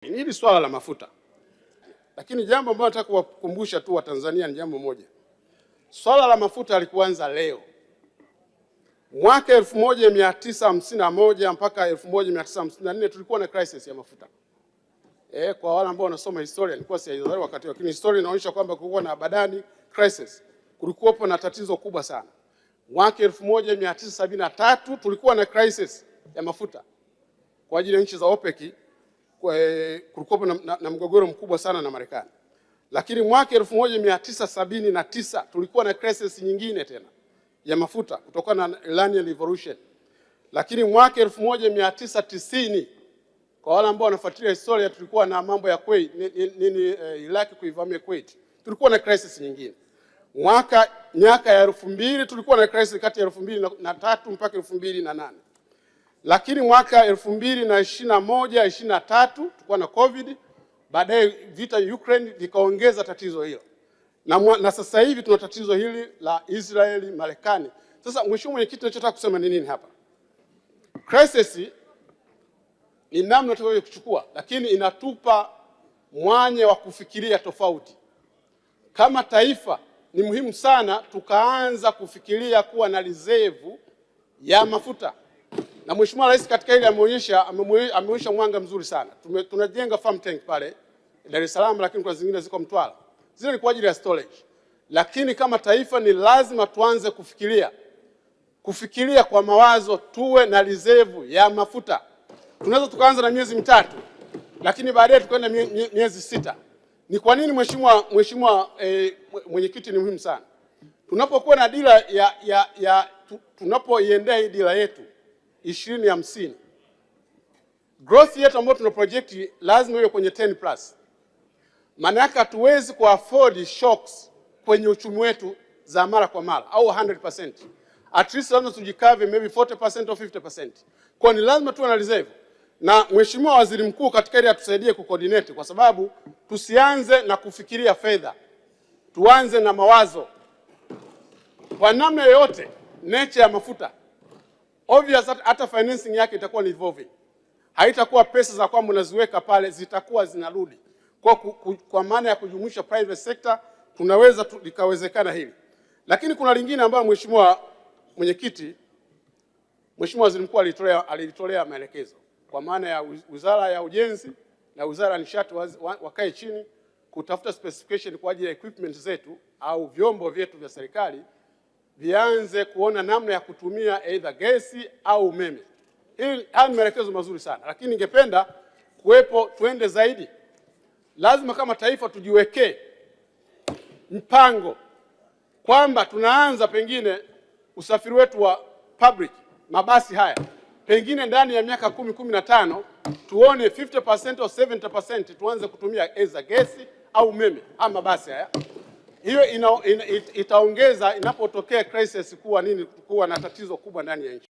Hili swala la mafuta. Lakini jambo ambalo nataka kuwakumbusha tu Watanzania ni jambo moja. Swala la mafuta halikuanza leo. Mwaka 1951 mpaka 1954 tulikuwa na crisis ya mafuta. Kwa wale ambao wanasoma historia, nilikuwa sijaizaliwa wakati, lakini historia inaonyesha kwamba kulikuwa na Badani crisis. Kulikuwa na tatizo kubwa sana. Mwaka 1973 tulikuwa na crisis ya mafuta kwa ajili ya nchi za OPEC. Kulikuwa na mgogoro mkubwa sana na Marekani. Lakini mwaka 1979 tulikuwa na crisis nyingine tena ya mafuta kutokana na Iranian Revolution. Lakini mwaka 1990 kwa wale ambao wanafuatilia historia, tulikuwa na mambo ya Kuwait, Iraq kuivamia Kuwait. Tulikuwa na crisis nyingine. Miaka ya 2000 tulikuwa na crisis kati ya 2003 mpaka 2008. Lakini mwaka 2021-23 tulikuwa na COVID, baadaye vita Ukraine vikaongeza tatizo hilo. Na sasa hivi tuna tatizo hili la Israeli, Marekani. Sasa mheshimiwa mwenyekiti, ninachotaka kusema ni nini hapa? Crisis ni namna tunaweza kuchukua, lakini inatupa mwanya wa kufikiria tofauti. Kama taifa ni muhimu sana tukaanza kufikiria kuwa na reserve ya mafuta. Na Mheshimiwa Rais katika ile ameonyesha mwanga mzuri sana. Tunajenga farm tank pale Dar es Salaam, lakini kwa zingine ziko Mtwara. Zile ni kwa ajili ya storage. Lakini kama taifa ni lazima tuanze kufikiria kwa mawazo, tuwe na reserve ya mafuta. Tunaweza tukaanza na miezi 3, lakini baadaye tukaenda miezi 6. Ni kwa nini mheshimiwa mwenyekiti ni muhimu sana? Tunapokuwa na dira tunapoiendea hii dira yetu 2050, growth yetu ambayo tuna project lazima iwe kwenye 10+. Maana yake hatuwezi kuafford shocks kwenye uchumi wetu za mara kwa mara au 100%. At least lazima tujikave maybe 40% au 50%. Kwa ni lazima tuwe na reserve. Na Mheshimiwa Waziri Mkuu katika ile atusaidie kucoordinate, kwa sababu tusianze na kufikiria fedha. Tuanze na mawazo. Kwa namna yoyote nature ya mafuta, obvious hata financing yake itakuwa ni evolving. Haitakuwa pesa za kwamba unaziweka pale zitakuwa zinarudi. Kwa maana ya kujumuisha private sector tunaweza likawezekana hili. Lakini kuna lingine ambayo Mheshimiwa mwenyekiti, Mheshimiwa Waziri Mkuu alitolea maelekezo. Kwa maana ya Wizara ya Ujenzi na Wizara ya Nishati wakae chini kutafuta specification kwa ajili ya equipment zetu au vyombo vyetu vya serikali vianze kuona namna ya kutumia either gesi au umeme. Haya ni maelekezo mazuri sana, lakini ningependa tuende zaidi. Lazima kama taifa tujiwekee mpango kwamba tunaanza pengine usafiri wetu wa public, mabasi haya, pengine ndani ya miaka 10-15 tuone 50% au 70% tuanze kutumia either gesi au umeme ama mabasi haya. Hiyo itaongeza inapotokea crisis kuwa na tatizo kubwa ndani ya nchi.